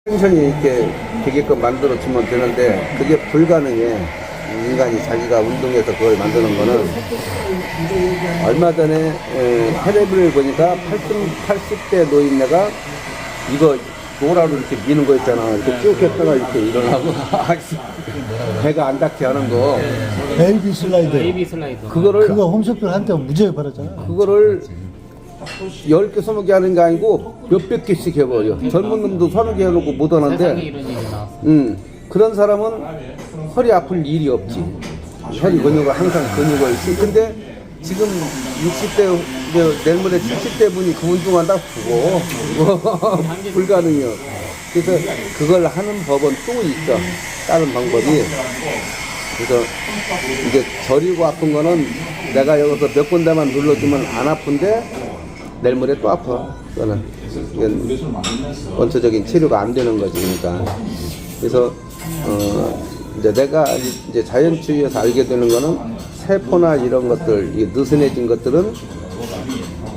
텐션이 이렇게 되게끔 만들어주면 되는데 그게 불가능해. 인간이 자기가 운동해서 그걸 만드는 거는. 얼마 전에 텔레비를 보니까 80대 노인네가 이거 노라로 이렇게 미는 거 있잖아. 이렇게 쭉 했다가 이렇게 일어나고 배가 안 닿게 하는 거. 베이비 슬라이더. 베이비 슬라이더. 그거 홈쇼핑 한때 무지하게 팔았잖아. 그거를 10개, 20개 하는 게 아니고 몇백 개씩 해버려. 젊은 놈도 30개 해놓고 못 세상에 하는데, 이런 일이 나왔어. 그런 사람은 허리 아플 일이 없지. 허리 근육을 항상 근육을 쓰. 근데 지금 60대, 내일모레 70대 분이 그 운동한다고 그거 불가능해요. 그래서 그걸 하는 법은 또 있어. 다른 방법이. 그래서 이제 저리고 아픈 거는 내가 여기서 몇 군데만 눌러주면 안 아픈데 내일 모레 또 아파. 그거는 원초적인 치료가 안 되는 거지. 그러니까 그래서 이제 내가 이제 자연주의에서 알게 되는 거는 세포나 이런 것들, 이게 느슨해진 것들은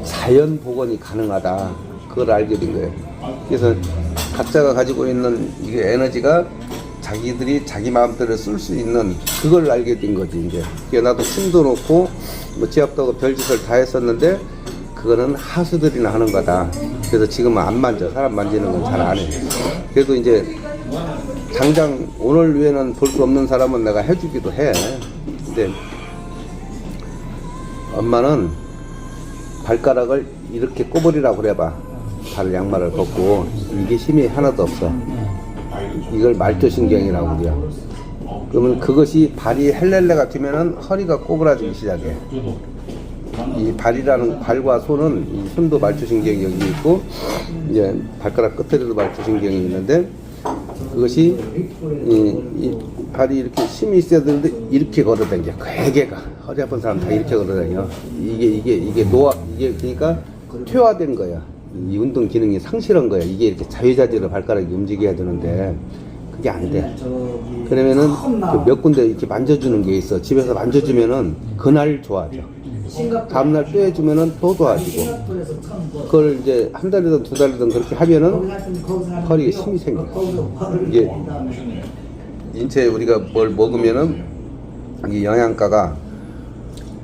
자연 복원이 가능하다. 그걸 알게 된 거예요. 그래서 각자가 가지고 있는 이게 에너지가 자기들이 자기 마음대로 쓸 수 있는 그걸 알게 된 거지. 이제 그게 나도 힘도 놓고 뭐 지압도 하고 별짓을 다 했었는데 그거는 하수들이나 하는 거다. 그래서 지금은 안 만져. 사람 만지는 건 잘 안 해. 그래도 이제 당장 오늘 위에는 볼 수 없는 사람은 내가 해주기도 해. 근데 엄마는 발가락을 이렇게 꼽으리라고 그래봐. 발 양말을 벗고. 이게 힘이 하나도 없어. 이걸 말초신경이라고 그래요. 그러면 그것이 발이 헬렐레가 되면은 허리가 꼬부라지기 시작해. 이 발과 손은 이 손도 말초신경이 여기 있고 이제 발가락 끝에도 말초신경이 있는데 그것이 이 발이 이렇게 힘이 있어야 되는데 이렇게 걸어다녀. 괴개가 허리 아픈 사람 다 이렇게 걸어다녀. 이게 그러니까 퇴화된 거야. 이 운동 기능이 상실한 거야. 이게 이렇게 자유자재로 발가락이 움직여야 되는데 그게 안 돼. 그러면은 그몇 군데 이렇게 만져주는 게 있어. 집에서 만져주면은 그날 좋아져. 다음날 빼주면은 또 좋아지고. 그걸 이제 한 달이든 두 달이든 그렇게 하면은 허리에 힘이 생겨. 이게 인체에 우리가 뭘 먹으면은 이 영양가가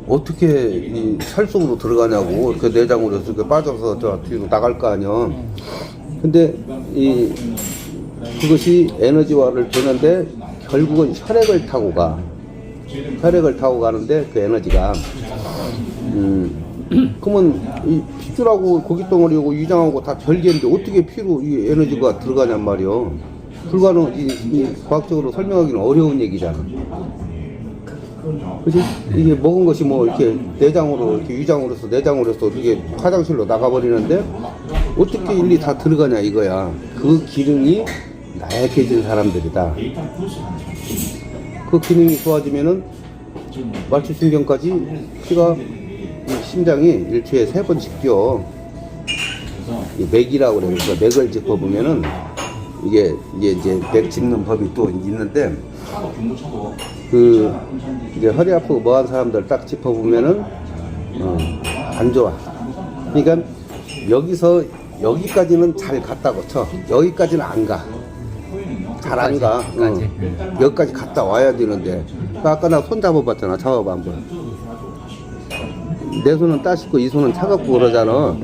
어떻게 이 살 속으로 들어가냐고. 그 내장으로 이렇게 빠져서 저 뒤로 나갈 거 아니야. 근데 그것이 에너지화를 되는데 결국은 혈액을 타고 가. 혈액을 타고 가는데 그 에너지가 그러면 이 피줄하고 고깃덩어리하고 위장하고 다 별개인데 어떻게 피로 이 에너지가 들어가냔 말이요. 불가능. 이 과학적으로 설명하기는 어려운 얘기잖아. 그치? 이게 먹은 것이 뭐 이렇게 내장으로 이렇게 위장으로서 내장으로서 이게 화장실로 나가버리는데 어떻게 일리 다 들어가냐 이거야. 그 기능이 나약해진 사람들이다. 그 기능이 좋아지면은 말초신경까지 피가 심장이 일주일에 3번씩 뛰어. 맥이라고 그래요. 그래서 맥을 짚어보면은 이게 이제 맥 짚는 법이 또 있는데 이제 허리 아프고 뭐한 사람들 딱 짚어보면은 안 좋아. 그러니까 여기까지는 잘 갔다고 쳐. 여기까지는 안 가. 잘 안 가. 여기까지 갔다 와야 되는데. 아까 나 손 잡아봤잖아. 잡아봐 한번. 내 손은 따숩고 이 손은 차갑고 그러잖아.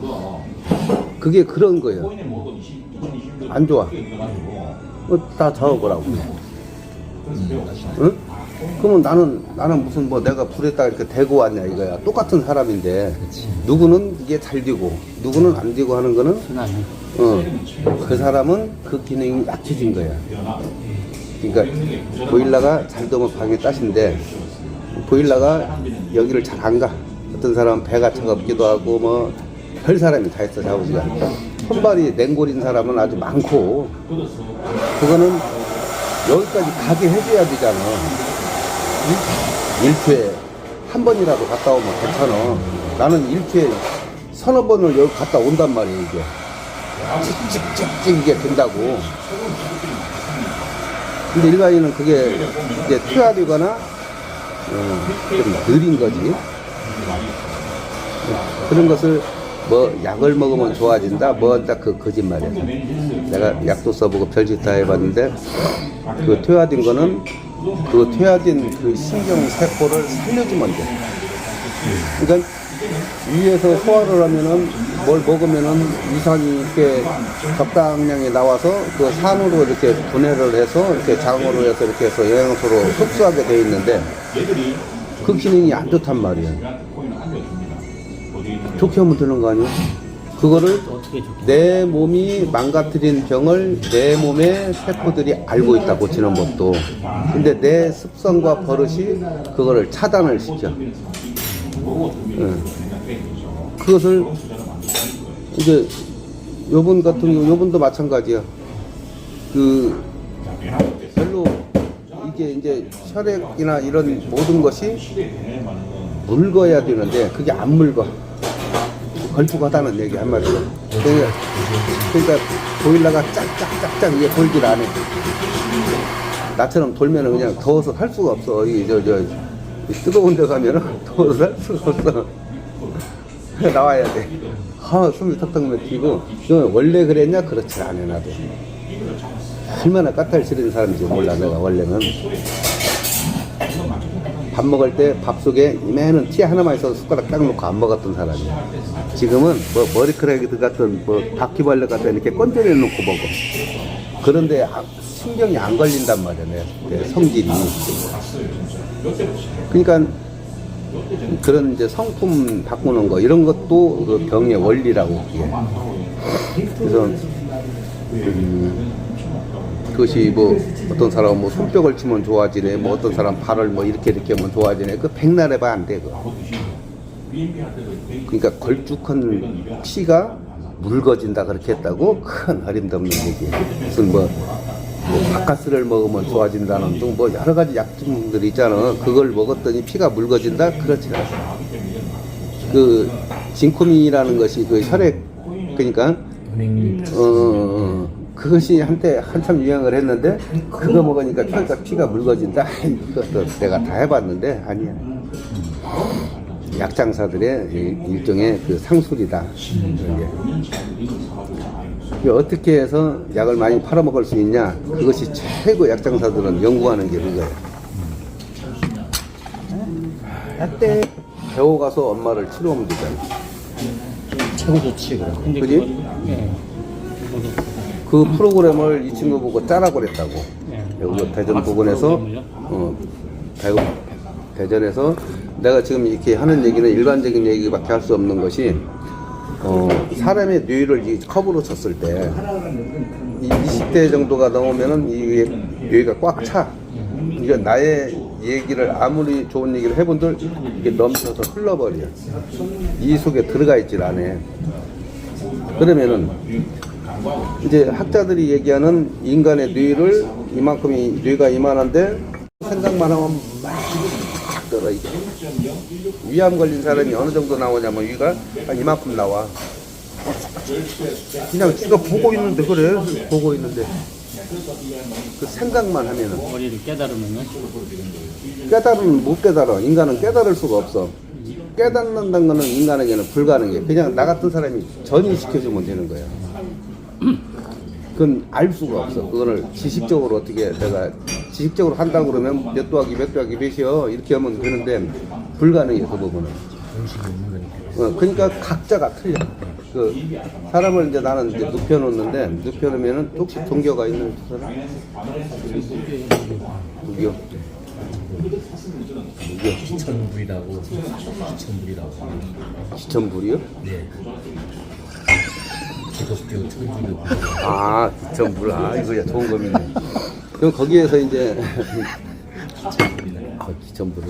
그게 그런 거예요. 안 좋아. 다 잡아보라고. 응? 그러면 나는 무슨 뭐 내가 불에다가 이렇게 대고 왔냐 이거야. 똑같은 사람인데 누구는 이게 잘 되고 누구는 안 되고 하는 거는 그 사람은 그 기능이 약해진 거야. 그러니까 보일러가 잘 되면 방에 따신데 보일러가 여기를 잘 안 가. 어떤 사람은 배가 차갑기도 하고 뭐 별 사람이 다 있어. 자부지가 손발이 냉골인 사람은 아주 많고 그거는 여기까지 가게 해줘야 되잖아. 일주일에 한 번이라도 갔다 오면 괜찮아. 나는 일주일에 서너 번을 여기 갔다 온단 말이야. 이게 찍찍찍찍 이게 된다고. 근데 일반인은 그게 이제 퇴화되거나 좀 느린 거지. 그런 것을 뭐 약을 먹으면 좋아진다 뭐 딱 그 거짓말이야. 내가 약도 써보고 별짓 다 해봤는데 그 퇴화된 거는 그 퇴화된 그 신경 세포를 살려주면 돼. 그러니까 위에서 소화를 하면은 뭘 먹으면은 이산이 이렇게 적당량이 나와서 그 산으로 이렇게 분해를 해서 이렇게 장으로 해서 이렇게 해서 영양소로 흡수하게 돼 있는데 그 기능이 안 좋단 말이야. 좋게 하면 되는 거 아니야? 그거를 어떻게 좋게? 내 몸이 망가뜨린 병을 내 몸의 세포들이 알고 있다, 고치는 법도. 근데 내 습성과 버릇이 그거를 차단을 시켜. 그것을 이제 요분 같은 경우, 요분도 마찬가지야. 그 별로 이게 이제 혈액이나 이런 모든 것이 묽어야 되는데 그게 안 묽어. 걸쭉하다는 얘기 한마디로. 그러니까 보일러가 짝짝짝짝 이게 돌질 안 해. 나처럼 돌면은 그냥 더워서 살 수가 없어. 이 뜨거운 데 가면은 더워서 살 수가 없어. 나와야 돼. 숨이 턱턱 막히고. 원래 그랬냐? 그렇지 않아, 나도. 얼마나 까탈 시리는 사람인지 몰라, 내가 원래는. 밥 먹을 때 밥 속에 이매는 티 하나만 있어서 숟가락 딱 놓고 안 먹었던 사람이야. 지금은 뭐 머리카락이 들어갔던 뭐 바퀴벌레 같은 이렇게 건져내 놓고 먹어. 그런데 신경이 안 걸린단 말이야, 내 성질이. 그러니까 그런 이제 성품 바꾸는 거 이런 것도 그 병의 원리라고 그게. 그래서 그것이 뭐 어떤 사람은 뭐 손뼉을 치면 좋아지네, 뭐 어떤 사람 발을 뭐 이렇게 하면 좋아지네. 그 백날 해봐 안 돼, 그거. 그러니까 걸쭉한 피가 묽어진다 그렇게 했다고 큰 어림없는 얘기. 무슨 뭐 바카스를 먹으면 좋아진다는 등 뭐 여러 가지 약품들이 있잖아. 그걸 먹었더니 피가 묽어진다? 그렇지 않아. 그 진코민이라는 것이 그 혈액, 그러니까 그것이 한때 한참 유행을 했는데 그거 먹으니까 피가 묽어진다. 이것도 내가 다 해봤는데 아니야. 약장사들의 일종의 그 상술이다. 어떻게 해서 약을 많이 팔아먹을 수 있냐? 그것이 최고 약장사들은 연구하는 게 그거야. 한때 배워가서 엄마를 치료하면 되잖아. 최고 좋지, 그래. 근데 그지? 예. 그 프로그램을 이 친구 보고 짜라고 그랬다고. 예. 여기 대전 부근에서 대전에서 내가 지금 이렇게 하는 얘기는 일반적인 얘기밖에 할 수 없는 것이 사람의 뇌를 이 컵으로 쳤을 때 이 20대 정도가 넘으면은 이 뇌가 꽉 차. 그러니까 나의 얘기를 아무리 좋은 얘기를 해본들 이게 넘쳐서 흘러버려. 이 속에 들어가 있질 않아. 그러면은 이제 학자들이 얘기하는 인간의 뇌를 이만큼이 뇌가 이만한데 생각만 하면 막 들어. 이게 위암 걸린 사람이 어느 정도 나오냐면 위가 한 이만큼 나와. 그냥 지가 보고 있는데 그래. 보고 있는데 그 생각만 하면은 머리를 깨달으면은 깨달으면 못 깨달아. 인간은 깨달을 수가 없어. 깨닫는다는 거는 인간에게는 불가능해. 그냥 나 같은 사람이 전이시켜주면 되는 거야. 그건 알 수가 없어. 그거를 지식적으로 어떻게 내가 지식적으로 한다고 그러면 몇 더하기 몇 더하기 몇이요 이렇게 하면 되는데 불가능해. 그 부분은. 그러니까 각자가 틀려. 그 사람을 이제 나는 이제 눕혀놓는데 눕혀놓으면은 혹시 종교가 있는 사람? 누구요? 기천불이라고. 기천불이요? 네. 기독교 천주교. 아, 기천불. 아, 이거 좋은 겁니다. 그럼 거기에서 이제 기천불을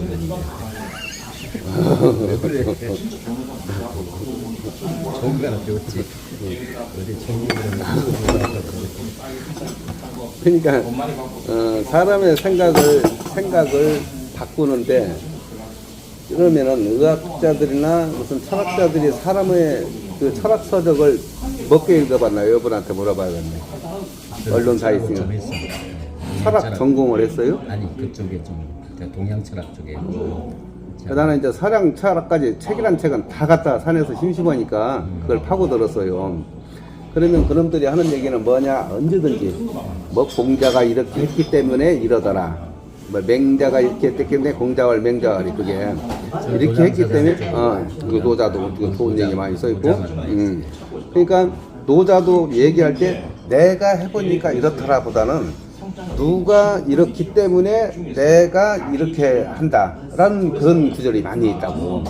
좋은 거 하나 배웠지. 어디 전문가는 그러니까 사람의 생각을 바꾸는데 그러면은 의학자들이나 무슨 철학자들이 사람의 그 철학 서적을 몇 개 읽어봤나요? 여러분한테 물어봐야겠네. 언론사에 있으니까. 철학 전공을 했어요? 아니 그쪽에 좀 동양 철학 쪽에. 나는 이제 서양 철학까지 책이란 책은 다 갖다 산에서 심심하니까 그걸 파고들었어요. 그러면 그놈들이 하는 얘기는 뭐냐? 언제든지 뭐 공자가 이렇게 했기 때문에 이러더라. 뭐 맹자가 이렇게 했기 때문에 공자왈 맹자왈이 그게 이렇게 했기 때문에 그 노자도 좋은 얘기 많이 써 있고 그러니까 노자도 얘기할 때 내가 해보니까 이렇더라 보다는 누가 이렇기 때문에 내가 이렇게 한다라는 그런 구절이 많이 있다고.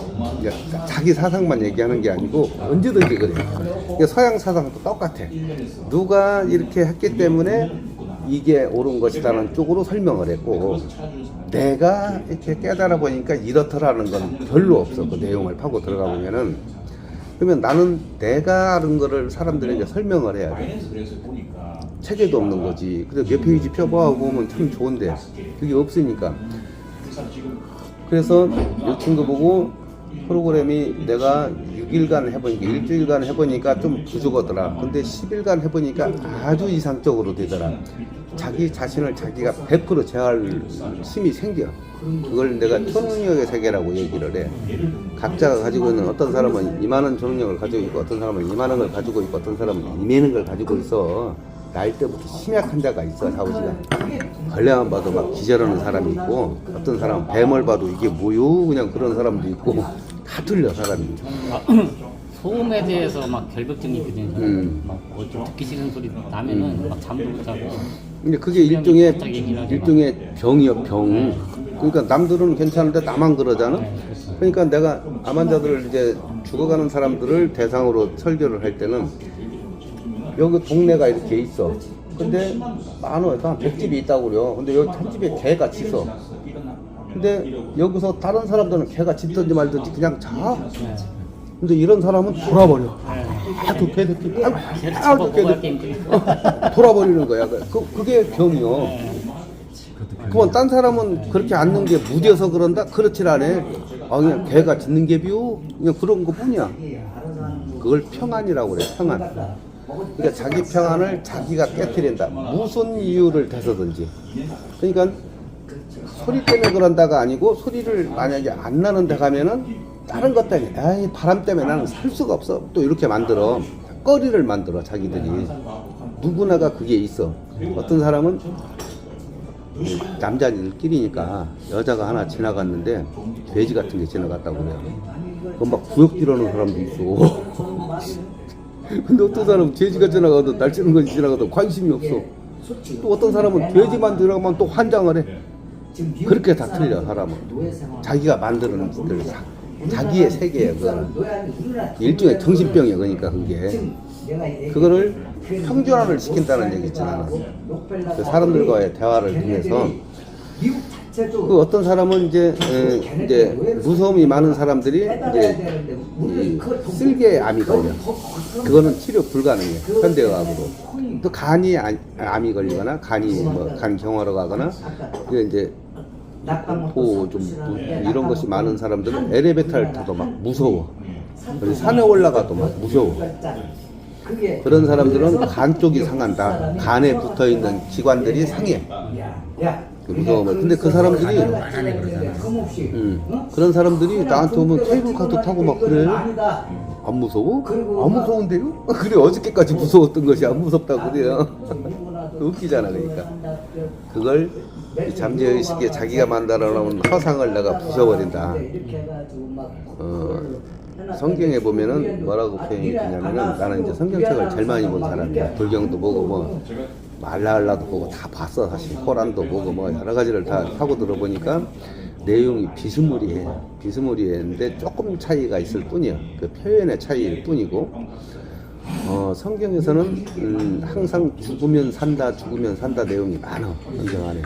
자기 사상만 얘기하는 게 아니고 언제든지 그래. 그러니까 서양 사상도 똑같아. 누가 이렇게 했기 때문에 이게 옳은 것이라는 쪽으로 설명을 했고 내가 이렇게 깨달아 보니까 이렇더라는 건 별로 없어. 그 내용을 파고 들어가 보면은 그러면 나는 내가 아는 거를 사람들에게 설명을 해야 돼. 체계도 없는 거지. 그래서 몇 페이지 펴봐 보면 참 좋은데 그게 없으니까. 그래서 이 친구 보고 프로그램이 내가 6일간 해보니까 일주일간 해보니까 좀 부족하더라. 근데 10일간 해보니까 아주 이상적으로 되더라. 자기 자신을 자기가 100% 제어할 힘이 생겨. 그걸 내가 초능력의 세계라고 얘기를 해. 각자가 가지고 있는 어떤 사람은 이만한 초능력을 가지고 있고 어떤 사람은 이만한 걸 가지고 있고 어떤 사람은 이만한 걸 가지고 있어. 나이 때부터 심약한 자가 있어. 좌우지가 벌레만 봐도 막 기절하는 사람이 있고 어떤 사람은 뱀을 봐도 이게 뭐요? 그냥 그런 사람도 있고 다 틀려 사람이. 소음에 대해서 막 결벽증이 있거든요. 막 좀 듣기 싫은 소리 나면은 막 잠도 못 자고. 근데 그게 일종의 병이요, 병. 그러니까 남들은 괜찮은데 나만 그러잖아. 그러니까 내가 암 환자들을 이제 죽어가는 사람들을 대상으로 설교를 할 때는 여기 동네가 이렇게 있어. 근데 많어. 한 100집이 있다고 그래요. 근데 여기 한 집에 개가 짖어. 근데 여기서 다른 사람들은 개가 짖든지 말든지 그냥 자. 근데 이런 사람은 돌아버려. 아주 개새끼. 아주 개새끼. 돌아버리는 거야. 그게 병이요. 그러면 딴 사람은 그렇게 앉는 게 무뎌서 그런다? 그렇질 않아. 그냥 개가 짖는 게 비우? 그냥 그런 거 뿐이야. 그걸 평안이라고 그래, 평안. 그러니까 자기 평안을 자기가 깨트린다. 무슨 이유를 대서든지. 그러니까 소리 때문에 그런다가 아니고 소리를 만약에 안 나는 데 가면은 다른 것 때문에 에이 바람 때문에 나는 살 수가 없어. 또 이렇게 만들어. 거리를 만들어 자기들이. 누구나가 그게 있어. 어떤 사람은 남자들끼리니까 여자가 하나 지나갔는데 돼지 같은 게 지나갔다고 그래요. 그건 막 구역질하는 사람도 있어. 근데 어떤 사람은 돼지가 지나가도 날뛰는 것이 지나가도 관심이 없어. 또 어떤 사람은 돼지만 들어가면 또 환장을 해. 그렇게 다 틀려 사람은. 자기가 만드는 그 자기의 세계예요. 그거는 일종의 정신병이야. 그러니까 그거를 평준화를 시킨다는 얘기 있잖아. 그 사람들과의 대화를 통해서 그 어떤 사람은 이제 무서움이 많은 사람들이 이제 쓸개 암이 걸려. 그거는 치료 불가능해. 현대의학으로. 또 간이 암이 걸리거나 간이 간 경화로 가거나 그게 이제 이런 것이 많은 사람들은 엘리베이터를 타도 막 무서워. 그리고 산에 올라가도 막 무서워. 그런 사람들은 간 쪽이 상한다. 간에 붙어 있는 기관들이 상해. 무서워. 근데 그 사람들이 그런 사람들이 나한테 오면 케이블카도 타고 막 그래. 안 무서워? 안 무서운데요? 그래 어저께까지 무서웠던 것이 안 무섭다고 그래요. 웃기잖아. 그러니까 그걸 잠재의식에 자기가 만들어 놓은 허상을 내가 부숴버린다. 성경에 보면은 뭐라고 표현이 되냐면은 나는 이제 성경책을 제일 많이 본 사람이야. 불경도 보고 뭐 말라알라도 보고 다 봤어. 사실 코란도 보고 뭐 여러 가지를 다 하고 들어보니까 내용이 비스무리했는데 조금 차이가 있을 뿐이야. 그 표현의 차이일 뿐이고 성경에서는 항상 죽으면 산다 내용이 많아. 성경 안에.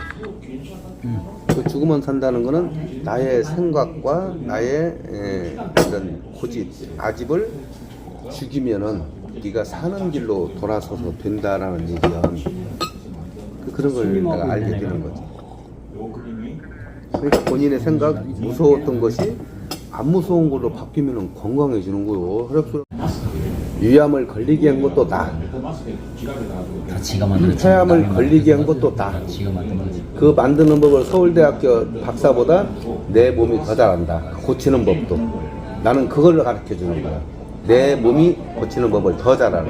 그 죽으면 산다는 거는 나의 생각과 나의 이런 고집, 아집을 죽이면은 네가 사는 길로 돌아서서 된다라는 얘기야. 그런 걸 내가 알게 되는 거지. 그러니까 본인의 생각, 무서웠던 것이 안 무서운 걸로 바뀌면 건강해지는 거요. 위암을 걸리게 한 것도 나. 다 지가 만들었지. 폐암을 걸리게 한 것도 나. 지가 만든 거지. 그 만드는 법을 서울대학교 박사보다 내 몸이 더 잘한다. 고치는 법도. 나는 그걸 가르쳐 주는 거야. 내 몸이 고치는 법을 더 잘 알아.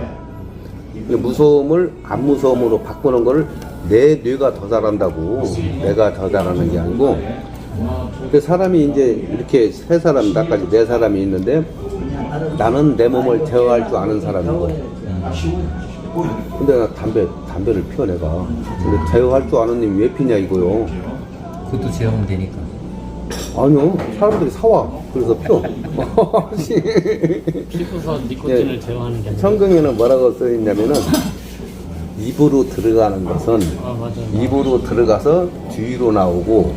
무서움을 안 무서움으로 바꾸는 거를 내 뇌가 더 잘한다고. 내가 더 잘하는 게 아니고. 그 사람이 이제 이렇게 세 사람, 나까지 네 사람이 있는데 나는 내 몸을 제어할 줄 아는 사람이고. 근데 나 담배를 피워 내가. 근데 제어할 줄 아는 님 왜 피냐 이거요. 그것도 제어하면 되니까. 아니요, 사람들이 사와. 그래서 피워. 피부서 니코틴을 예. 제어하는 게 아니라. 성경에는 뭐라고 써있냐면은 입으로 들어가는 것은 맞아요. 입으로 들어가서 뒤로 나오고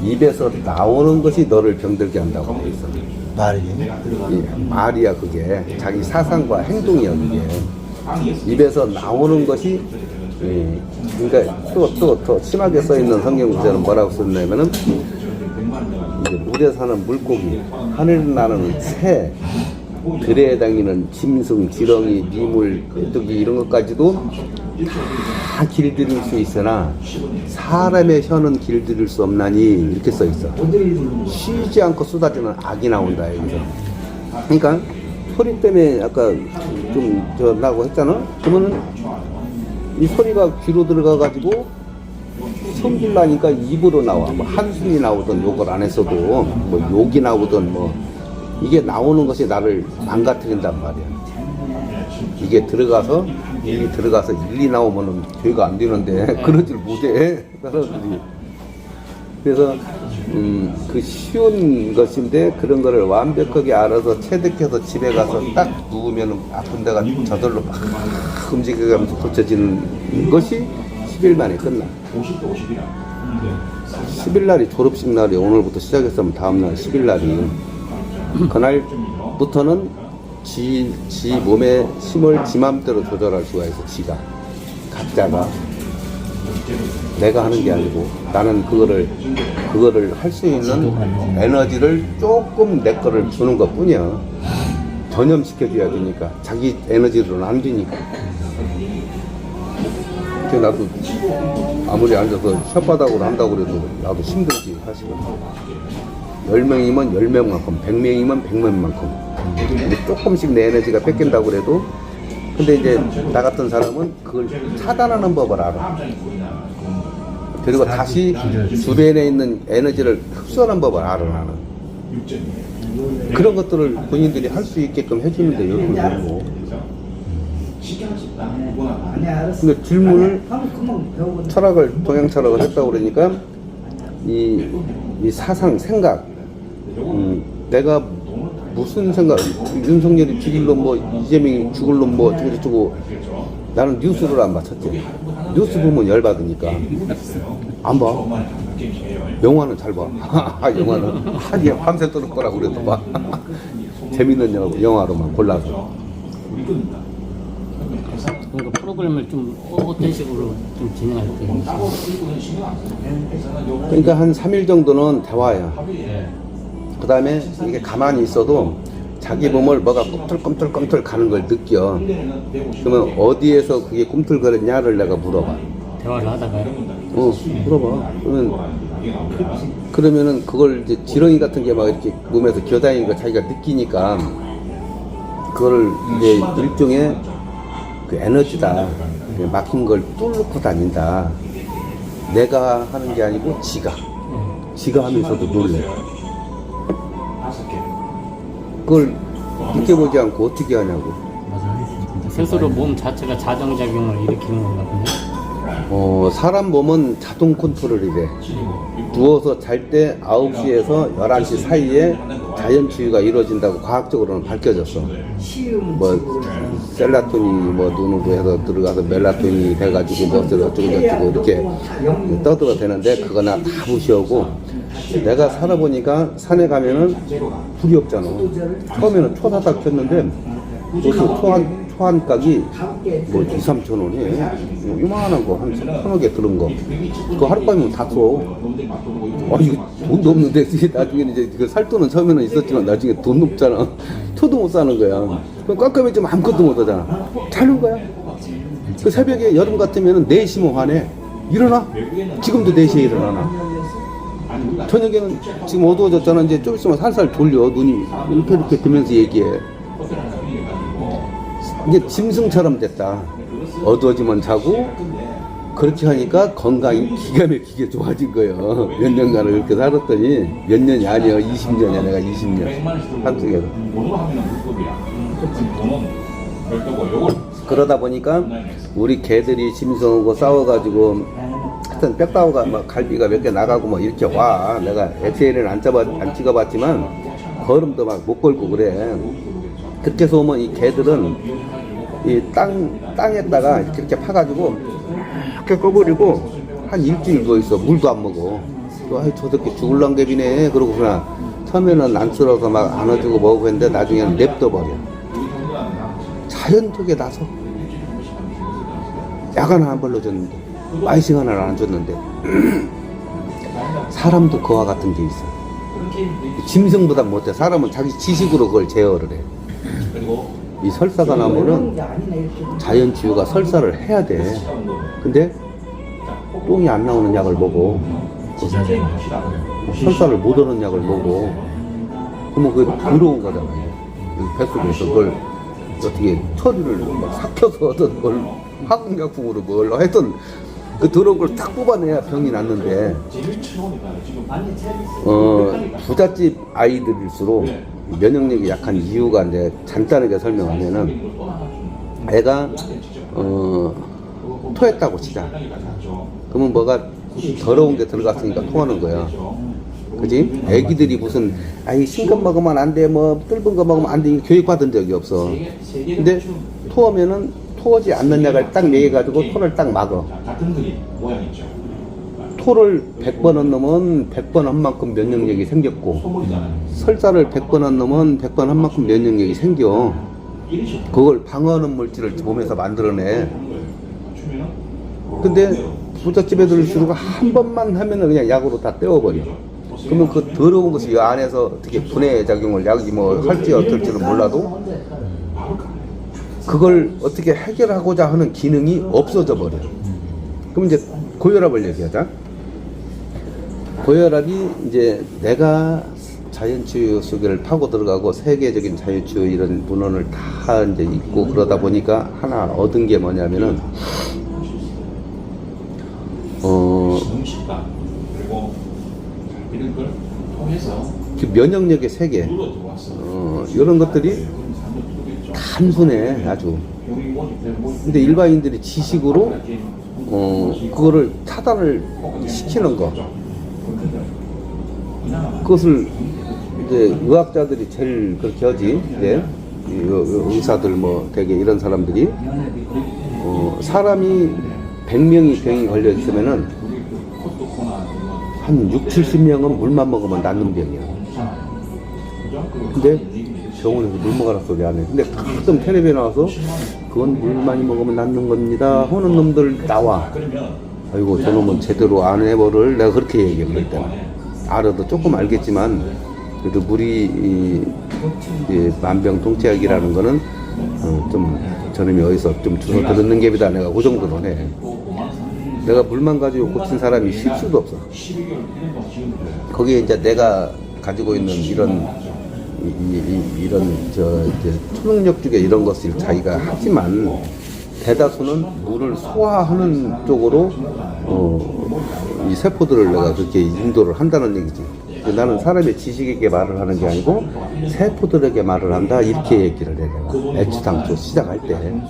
입에서 나오는 것이 너를 병들게 한다고 돼 있어. 말이. 말이야 그게. 자기 사상과 행동이야 그게. 입에서 나오는 것이 그러니까 또 더 심하게 써있는 성경 구절은 뭐라고 썼냐면은 이제 물에 사는 물고기, 하늘에 나는 새, 들에 다니는 짐승, 지렁이, 미물, 끄떡이 이런 것까지도 다 길들일 수 있으나 사람의 혀는 길들일 수 없나니 이렇게 써 있어. 쉬지 않고 쏟아지는 악이 나온다 여기서. 그러니까 소리 때문에 아까 좀 나고 했잖아. 그러면은 이 소리가 귀로 들어가 가지고 성질 나니까 입으로 나와. 뭐 한숨이 나오든 욕을 안 했어도 뭐 욕이 나오든 뭐 이게 나오는 것이 나를 망가뜨린단 말이야. 이게 들어가서 일이 나오면은 죄가 안 되는데 그러질 못해 사람들이. 그래서 그 쉬운 것인데 그런 거를 완벽하게 알아서 체득해서 집에 가서 딱 누우면 아픈 데가 저절로 막 움직여가면서 고쳐지는 것이 10일 만에 끝나. 10일 날이 졸업식 날이 오늘부터 시작했으면 다음날 10일 날이 그날부터는 지 몸의 힘을 지 맘대로 조절할 수가 있어. 지가 각자가 내가 하는 게 아니고 나는 그거를 할 수 있는 에너지를 조금 내 거를 주는 것 뿐이야. 전염시켜줘야 되니까 자기 에너지로는 안 되니까. 그래서 나도 아무리 앉아서 혓바닥으로 한다고 그래도 나도 힘들지 사실은. 10명이면 10명만큼, 100명이면 100명만큼 조금씩 내 에너지가 뺏긴다고 그래도 근데 이제 나 같은 사람은 그걸 차단하는 법을 알아. 그리고 다시 주변에 있는 에너지를 흡수하는 법을 알아 나는. 그런 것들을 본인들이 할 수 있게끔 해주는데 여러분 모르고. 근데 질문을 동양 철학을 했다고 그러니까 이 사상 생각 내가 무슨 생각 윤석열이 죽일 놈 뭐 이재명이 죽을 놈 뭐 어쩌고 나는 뉴스를 안 봐. 첫째 뉴스 보면 열받으니까 안 봐. 영화는 잘 봐. 영화는 밤새 떠들 거라고 그래도 봐. 재밌는 영화로만 골라서. 그러니까 프로그램을 좀 어떤 식으로 좀 진행할 때. 그러니까 한 3일 정도는 대화야. 그 다음에 이게 가만히 있어도 자기 몸을 뭐가 꿈틀꿈틀꿈틀 가는 걸 느껴. 그러면 어디에서 그게 꿈틀거렸냐를 내가 물어봐. 대화를 하다가요? 물어봐. 그러면은 그걸 이제 지렁이 같은 게 막 이렇게 몸에서 기어다니는 거 자기가 느끼니까 그거를 이제 일종의 그 에너지다. 막힌 걸 뚫고 다닌다. 내가 하는 게 아니고 지가 하면서도 놀래. 그걸 느껴보지 않고 어떻게 하냐고. 스스로 몸 자체가 자정작용을 일으키는 건가 보네. 사람 몸은 자동 컨트롤이래. 누워서 잘 때 9시에서 11시 사이에 자연 치유가 이루어진다고 과학적으로는 밝혀졌어. 뭐 셀라토닌이 뭐 눈으로 해서 들어가서 멜라토닌이 돼가지고 뭐 어쩌고 이렇게 떠들어 대는데 그거나 다 무시하고 내가 살아보니까 산에 가면은 불이 없잖아. 처음에는 초사닥 켰는데 요새 초한각이 뭐 2, 3천 원이에요. 요만한 거 한 1,000억에 들은 거. 그거 하룻밤이면 다 써. 이거 돈도 없는데 나중에 이제 그 살 돈은 처음에는 있었지만 나중에 돈 없잖아. 초도 못 사는 거야. 그럼 깜깜해지면 아무것도 못 하잖아. 자는 거야. 그 새벽에 여름 같으면 4시면 화내. 일어나. 지금도 4시에 일어나나. 저녁에는 지금 어두워졌잖아. 이제 좀 있으면 살살 졸려. 눈이 이렇게 뜨면서 얘기해. 이게 짐승처럼 됐다. 어두워지면 자고 그렇게 하니까 건강이 기가 막히게 좋아진 거예요. 몇 년간을 그렇게 살았더니 몇 년이 아니에요. 20년이야. 내가 20년 한쪽에서. 그러다 보니까 우리 개들이 짐승하고 싸워가지고 하여튼 뼈다오가 막 갈비가 몇 개 나가고 뭐 이렇게 와. 내가 엑스레이를 안 찍어봤지만 걸음도 막 못 걸고 그래. 그렇게 해서 오면 이 개들은 이 땅에다가 이렇게 파가지고 이렇게 꺼버리고 한 일주일 누워있어. 물도 안 먹어. 아이 저 새끼 죽을란 개비네 그러고 그냥 처음에는 안쓰러워서 막 안아주고 뭐고 했는데 나중에는 냅둬버려. 자연적에 나서 약 하나 안 발라줬는데 마이싱 하나를 안 줬는데 사람도 그와 같은 게 있어. 짐승보다 못해. 사람은 자기 지식으로 그걸 제어를 해. 이 설사가 나면은 자연치유가 설사를 해야 돼. 근데 똥이 안 나오는 약을 먹어. 설사를 못 하는 약을 먹어. 그러면 그게 더러운 거잖아요. 뱃속에서 그걸 어떻게 처리를 막 삭혀서 어떤 걸 화학약품으로 뭘 하여튼 그 더러운 걸 딱 뽑아내야 병이 낫는데 부잣집 아이들일수록 면역력이 약한 이유가 이제 간단하게 설명하면은 애가 토했다고 치자. 그러면 뭐가 더러운 게 들어갔으니까 토하는 거야. 그지? 애기들이 무슨 아이 신것 먹으면 안 돼, 뭐 뜰은 거 먹으면 안 돼, 이거 교육받은 적이 없어. 근데 토하면은 토하지 않는 약을 딱 먹여가지고 토를 딱 막어. 토를 100번은 넣으면 100번 한 만큼 면역력이 생겼고 설사를 100번 넣으면 100번 한 만큼 면역력이 생겨. 그걸 방어하는 물질을 몸에서 만들어내. 근데 부잣집 애들일수록 한 번만 하면은 그냥 약으로 다 떼어버려. 그러면 그 더러운 것이 이 안에서 어떻게 분해 작용을 약이 뭐 할지 어떨지는 몰라도 그걸 어떻게 해결하고자 하는 기능이 없어져 버려. 그럼 이제 고혈압을 얘기하자. 고혈압이 이제 내가 자연치유 속에를 파고 들어가고 세계적인 자연치유 이런 문헌을 다 이제 읽고 그러다 보니까 하나 얻은 게 뭐냐면은 그 면역력의 세계 이런 것들이 단순해 아주. 근데 일반인들이 지식으로 그거를 차단을 시키는 거, 그것을 이제 의학자들이 제일 그렇게 하지. 이제 의사들 뭐 되게 이런 사람들이 사람이 100명이 병이 걸려 있으면은 한 6, 70명은 물만 먹으면 낫는 병이야. 근데 병원에서 물 먹으라 소리 안 해. 근데 가끔 텔레비에 나와서 그건 물 많이 먹으면 낫는 겁니다 하는 놈들 나와. 아이고 저놈은 제대로 안 해버를. 내가 그렇게 얘기해. 그럴 때는 알아도 조금 알겠지만 그래도 물이 만병통치약이라는 거는 좀 저놈이 어디서 좀 주워 들었는 게비다. 내가 그 정도로 해. 내가 물만 가지고 고친 사람이 실수도 없어. 거기에 이제 내가 가지고 있는 이런 초능력 중에 이런 것을 자기가 하지만 대다수는 물을 소화하는 쪽으로 이 세포들을 내가 그렇게 인도를 한다는 얘기지. 나는 사람의 지식에게 말을 하는 게 아니고 세포들에게 말을 한다 이렇게 얘기를 해. 내가 애초당초 시작할 때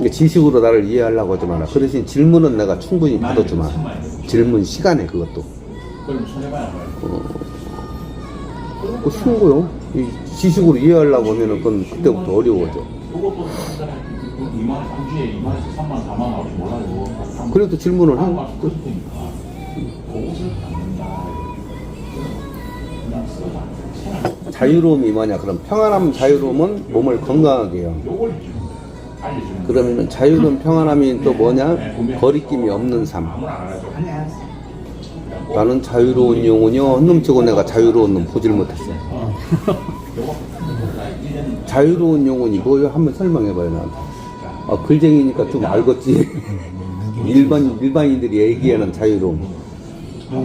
지식으로 나를 이해하려고 하지 마라. 그 대신 질문은 내가 충분히 받아주마. 질문 시간에 그것도 그 쉬운 거요. 이 지식으로 이해하려고 하면은 그건 그때부터 어려워져. 그래도 질문을 해. 자유로움이 뭐냐? 그럼 평안함, 자유로움은 몸을 건강하게 해요. 그러면은 자유로운 평안함이 또 뭐냐? 거리낌이 없는 삶. 나는 자유로운 영혼이요. 한 놈 치고 내가 자유로운 놈 보질 못했어. 자유로운 영혼이 뭐예요? 한번 설명해봐요 나한테. 글쟁이니까 좀 알겠지. 일반인들이 얘기하는 자유로움.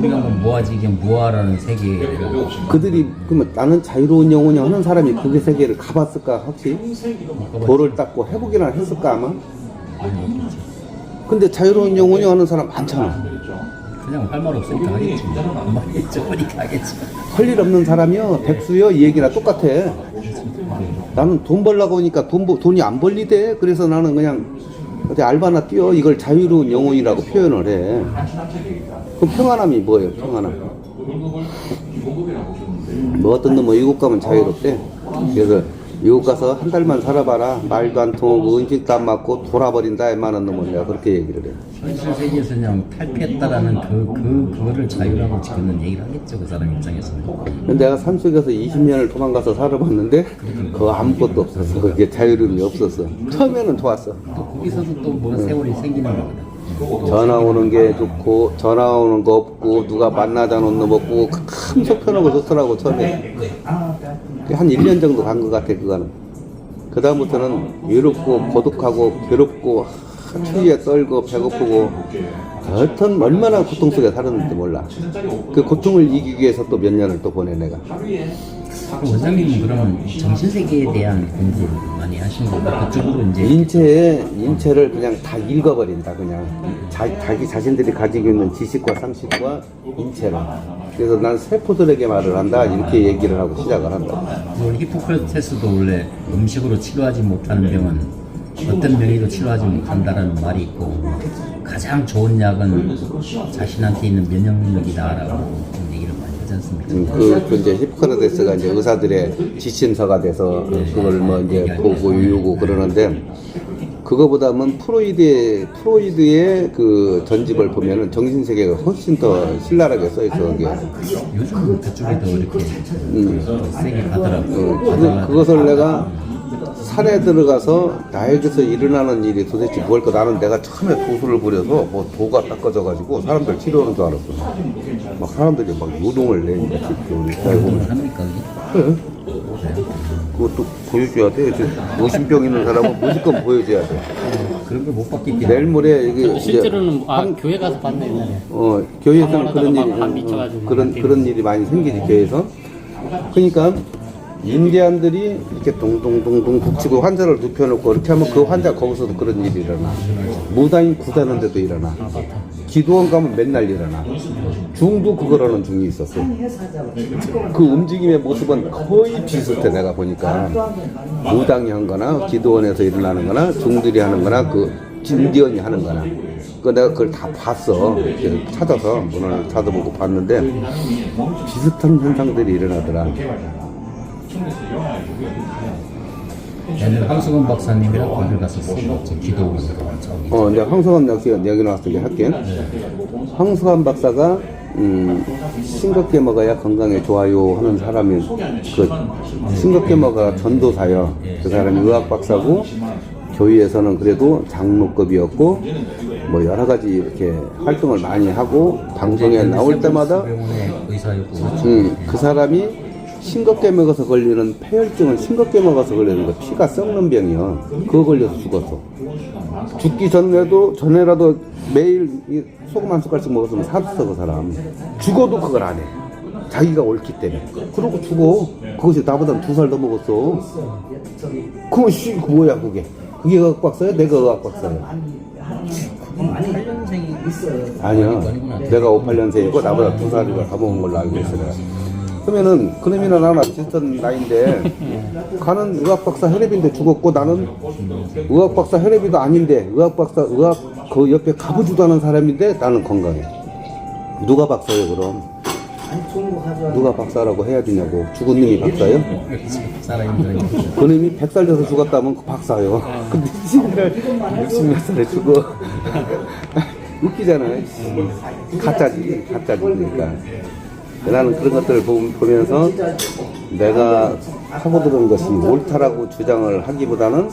그냥 뭐하지 이게 뭐하라는 세계. 그들이 그러면 나는 자유로운 영혼이 하는 사람이 그 세계를 가봤을까? 혹시 돌을 닦고 해보기나 했을까 아마? 근데 자유로운 영혼이 하는 사람 많잖아. 그냥 할 말 없으니까 하겠지. 말이 좋으니까 하겠지. 할 일 없는 사람이요, 백수요, 이 얘기나 똑같아. 나는 돈 벌려고 하니까 돈이 안 벌리대. 그래서 나는 그냥 어디 알바나 뛰어. 이걸 자유로운 영혼이라고 표현을 해. 그럼 평안함이 뭐예요, 평안함? 뭐 어떤 놈은 이국 가면 자유롭대. 그래서 이국 가서 한 달만 살아봐라. 말도 안 통하고 음식도 안 맞고 돌아버린다. 이만한 놈은 내가 그렇게 얘기를 해. 현실 세계에서 그냥 탈피했다라는 그거를 자유라고 지키는 얘기를 하겠죠. 그 사람 입장에서는. 근데 내가 산속에서 20년을 도망가서 살아봤는데 그거 아무것도 없었어. 그게 자유로움이 없었어. 처음에는 좋았어. 또 거기서도 또 뭐 세월이 생기는 거거든. 전화 오는 게 좋고 전화 오는 거 없고 누가 만나자는 놈 없고 큰 속편하고 좋더라고 처음에. 한 1년 정도 간 것 같아 그거는. 그 다음부터는 외롭고 고독하고 괴롭고 추위에 떨고 배고프고 여튼 얼마나 고통 속에 살았는지 몰라. 그 고통을 이기기 위해서 또 몇 년을 또 보내 내가. 원장님은 그러면 정신세계에 대한 공부를 많이 하신 건가요? 그쪽으로 이제 인체를 그냥 다 읽어버린다 그냥 자기 자신들이 가지고 있는 지식과 상식과 인체를. 그래서 난 세포들에게 말을 한다 이렇게 얘기를 하고 시작을 한다. 원래 히포크라테스도 원래 음식으로 치료하지 못하는 병은 어떤 병이도 치료하지 못한다라는 말이 있고 가장 좋은 약은 자신한테 있는 면역력이다라고 얘기를 많이 하지 않습니까? 그 이제 히포크라테스가 이제 의사들의 지침서가 돼서 그걸 뭐 이제 보고 이유고 그러는데 그거보다는 프로이드의 그 전집을 보면은 정신세계가 훨씬 더 신랄하게 써 있어 그게. 요즘 그쪽에 더 이렇게 더 세게 가더라고요. 그것을 내가 산에 들어가서 나에게서 일어나는 일이 도대체 뭘까? 나는 내가 처음에 도수를 부려서 뭐 도가 닦아져가지고 사람들 치료하는 줄 알았어. 막 사람들이 막 요동을 내니까 공부를 합니까? 그래. 그것도 보여줘야 돼. 무심병 있는 사람은 무조건 보여줘야 돼. 그런 걸 못 봤기 때문에. 내일 모레 이게 실제로는 교회 가서 봤네 옛날에. 교회에서는 그런 막 일이 반 미쳐가지고 그런 일이 많이 생기지 교회에서. 그러니까 인디안들이 이렇게 동동동동 북치고 환자를 눕혀놓고 이렇게 하면 그 환자 거기서도 그런 일이 일어나. 무당이 구다는 데도 일어나. 기도원 가면 맨날 일어나. 중도 그거라는 중이 있었어. 그 움직임의 모습은 거의 비슷해 내가 보니까. 무당이 한 거나 기도원에서 일어나는 거나 중들이 하는 거나 그 인디언이 하는 거나. 그 내가 그걸 다 봤어. 이렇게 찾아서 문헌을 찾아보고 봤는데 비슷한 현상들이 일어나더라. 옛날 황수건 박사님이랑 거기 갔었어. 기도 내가 황수관 여기 나왔을 때 할게. 황수관 박사가 싱겁게 먹어야 건강에 좋아요 하는 사람이 그 싱겁게 먹어야 전도사요. 그 사람이 의학 박사고 교회에서는 그래도 장로급이었고 뭐 여러 가지 이렇게 활동을 많이 하고 방송에 나올 때마다 그 사람이 싱겁게 먹어서 걸리는 폐혈증을 싱겁게 먹어서 걸리는 거 피가 썩는 병이야. 그거 걸려서 죽었어. 죽기 전에라도 매일 소금 한 숟갈씩 먹었으면 살았어 그 사람. 죽어도 그걸 안 해. 자기가 옳기 때문에. 그러고 죽어. 그것이 나보다 2살 더 먹었어. 그건 뭐야 그게. 그게 의학 박사야? 내가 의학 박사야. 8년생이 있어요. 아니야. 내가 58년생이고 나보다 2살이가 더 먹은 걸로 알고 있어 내가. 그러면은 그놈이나 나나 비슷한 나이인데 가는 의학 박사 혈액인데 죽었고 나는 의학 박사 혈액이도 아닌데 의학 그 옆에 가보지도 않은 사람인데 나는 건강해. 누가 박사예요 그럼? 누가 박사라고 해야 되냐고. 죽은 놈이 박사예요? 그놈이 100살 돼서 죽었다면 그 박사예요. 근데 지금 60몇 살에 죽어. 웃기잖아. 가짜지 그러니까. 나는 그런 것들을 보면서 내가 하고 들은 것이 옳다라고 주장을 하기보다는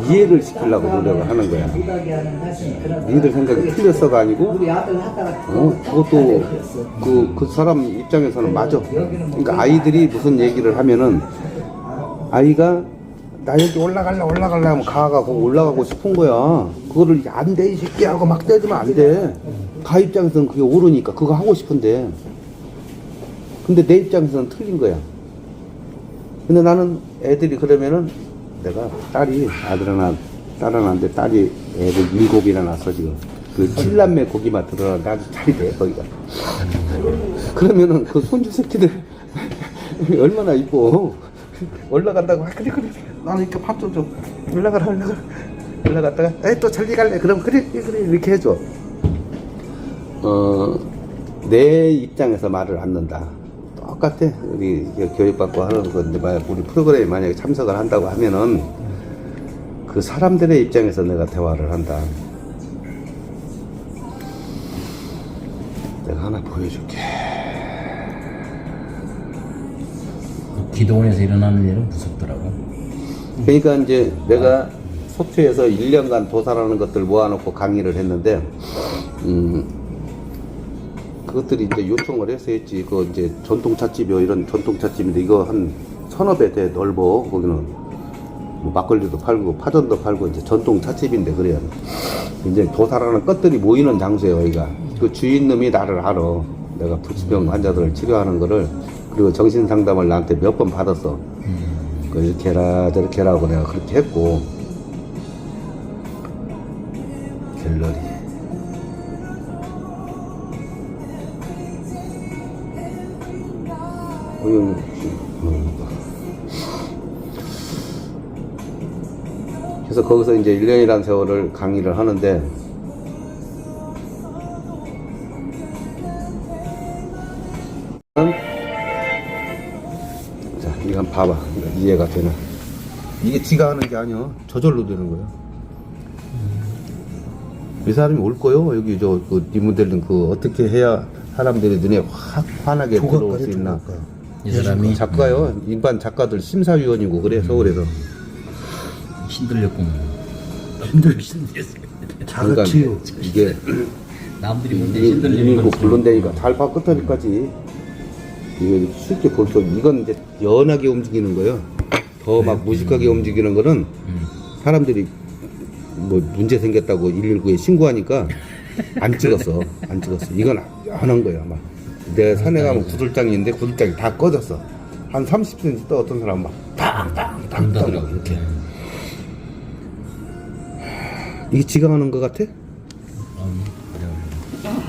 이해를 시키려고 노력을 하는 거야. 니들 생각이 틀렸어가 아니고 그것도 그 사람 입장에서는 맞아. 그러니까 아이들이 무슨 얘기를 하면은 아이가 나 여기 올라갈래 하면 가가고 올라가고 싶은 거야. 그거를 안 돼 이 새끼야 하고 막 떼주면 안 돼. 가 입장에서는 그게 옳으니까 그거 하고 싶은데 근데 내 입장에서는 틀린 거야. 근데 나는 애들이 그러면은 내가 딸이 아들 하나 딸은 안 돼. 딸이 애를 7이나 낳았어, 지금. 그 7남매 고기만 들어가는데 아주 잘 돼, 거기가. 그러면은 그 손주 새끼들 얼마나 이뻐. 올라간다고. 아, 그래. 나는 이렇게 밥 좀 줘. 올라가라. 올라갔다가, 에이, 또 저리 갈래. 그럼 그래. 이렇게 해줘. 내 입장에서 말을 안 넣는다. 똑같아. 우리 교육받고 하는 건데, 우리 프로그램에 만약에 참석을 한다고 하면은 그 사람들의 입장에서 내가 대화를 한다. 내가 하나 보여줄게. 기도원에서 일어나는 일은 무섭더라고. 그러니까 이제 내가 속초에서 1년간 도살하는 것들 모아놓고 강의를 했는데, 그것들이 이제 요청을 해서 했지. 그 이제 전통찻집이요. 이런 전통찻집인데 이거 한 서너 배 돼 넓어. 거기는 뭐 막걸리도 팔고 파전도 팔고 이제 전통찻집인데 그래요. 이제 도살하는 것들이 모이는 장소예요. 여기가. 그 주인놈이 나를 알아. 내가 불치병 환자들을 치료하는 거를. 그리고 정신상담을 나한테 몇 번 받았어. 그 이렇게 해라 저렇게 해라 하고 내가 그렇게 했고. 갤러리. 그래서 거기서 이제 1년이라는 세월을 강의를 하는데, 자, 이거 한번 봐봐. 이해가 되나? 이게 지가 하는 게 아니야. 저절로 되는 거야. 이 사람이 올 거요. 여기 그 리모델링 그 어떻게 해야 사람들이 눈에 확 환하게 들어올 수 있나? 이 사람이 작가요. 일반 작가들 심사위원이고 그래 서울에서. 힘들렸구만. 그러니까 이게 남들이 뭔데 이거 힘들리는 불른다니까 잘 봐. 끝까지 이게 쉽게 볼 수. 이건 이제 연하게 움직이는 거예요. 더 막 무식하게 움직이는 거는 사람들이 뭐 문제 생겼다고 119에 신고하니까 안 찍었어. 이건 안 한 거야. 막 내가 산에 가면 구들장이 있는데 구들장이 다 꺼졌어. 한 30cm 또 어떤 사람은 막 땅땅땅땅 이렇게. 이게 지가 하는 거 같아?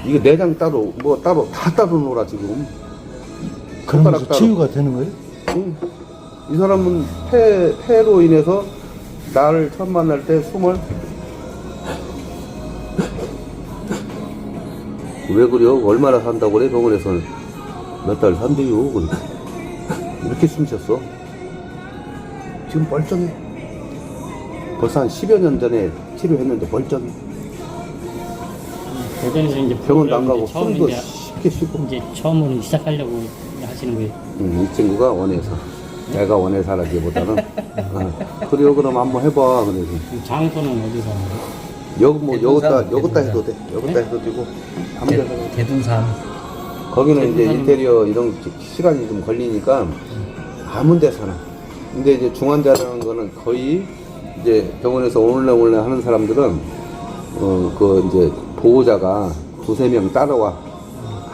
이거 내장 따로 뭐 따로 다 따로 놀아 지금. 그러면서 치유가 되는 거예요? 응. 이 사람은 폐로 인해서 나를 처음 만날 때 숨을 왜 그래요? 얼마나 산다고 그래? 병원에서는 몇 달 산대요. 그래. 이렇게 숨 쉬었어. 지금 멀쩡해. 벌써 한 10여 년 전에 치료했는데 멀쩡해. 대전에서 이제 병원도 안 가고 처음 숨도 이제 쉽게 쉬고. 이제 처음으로 시작하려고 하시는 거예요. 이 친구가 원해서. 내가 원해서 하라기보다는 그래요. 그럼 한번 해봐. 그래서 그럼 장소는 어디서 하는 거예요? 여기 뭐 여기다 대둔산. 해도 돼. 여기다 해도 되고 아무 데나. 대둔산. 거기는 이제 인테리어 이런 시간이 좀 걸리니까 아무 데서나. 근데 이제 중환자라는 거는 거의 이제 병원에서 오늘래 하는 사람들은 그 이제 보호자가 2-3명 따라와.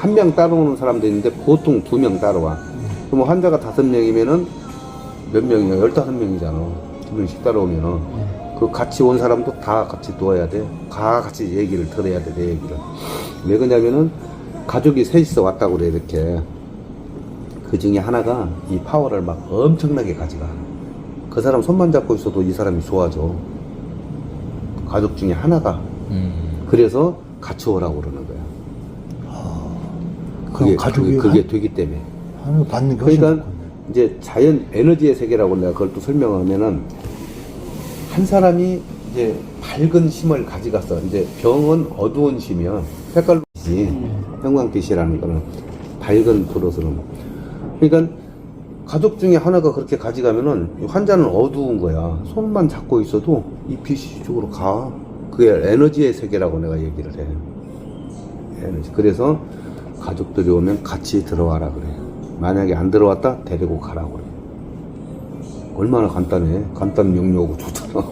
1명 따라오는 사람도 있는데 보통 2명 따라와. 그럼 환자가 5명이면은 몇 명이야? 15명이잖아. 2명씩 따라오면은. 그 같이 온 사람도 다 같이 누워야 돼. 다 같이 얘기를 들어야 돼, 내 얘기를. 왜 그러냐면은 가족이 셋이서 왔다고 그래, 이렇게. 그 중에 하나가 이 파워를 막 엄청나게 가져가. 그 사람 손만 잡고 있어도 이 사람이 좋아져. 가족 중에 하나가. 그래서 같이 오라고 그러는 거야. 그게 되기 때문에. 하는 거 받는 게 훨씬 그러니까 좋거든요. 이제 자연 에너지의 세계라고 내가 그걸 또 설명하면은 한 사람이 이제 밝은 심을 가져갔어. 이제 병은 어두운 심이야. 색깔로지. 형광빛이라는 거는 밝은 불옷으로. 그러니까 가족 중에 하나가 그렇게 가져가면은 환자는 어두운 거야. 손만 잡고 있어도 이 빛이 이쪽으로 가. 그게 에너지의 세계라고 내가 얘기를 해. 에너지. 그래서 가족들이 오면 같이 들어와라 그래. 만약에 안 들어왔다 데리고 가라고 그래. 얼마나 간단해. 간단 명료하고 좋잖아.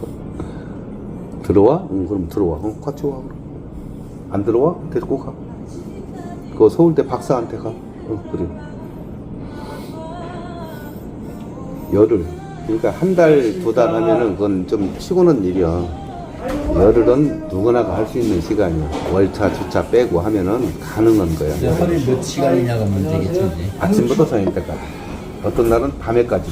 들어와? 응, 그럼 들어와. 같이 와. 그럼. 안 들어와? 데리고 가. 그 서울대 박사한테 가. 그래. 열흘. 그러니까 한 달, 2달 하면은 그건 좀 치고는 일이야. 열흘은 누구나가 할 수 있는 시간이야. 월차, 주차 빼고 하면은 가능한 거야. 하루에 몇 시간이냐가 문제겠죠, 이제. 아침부터 저녁 때까지. 어떤 날은 밤에까지.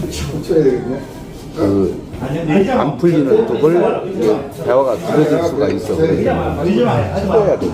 안 풀리는 쪽을 대화가 길어질 수가 있어. 그래서 풀어야 되고.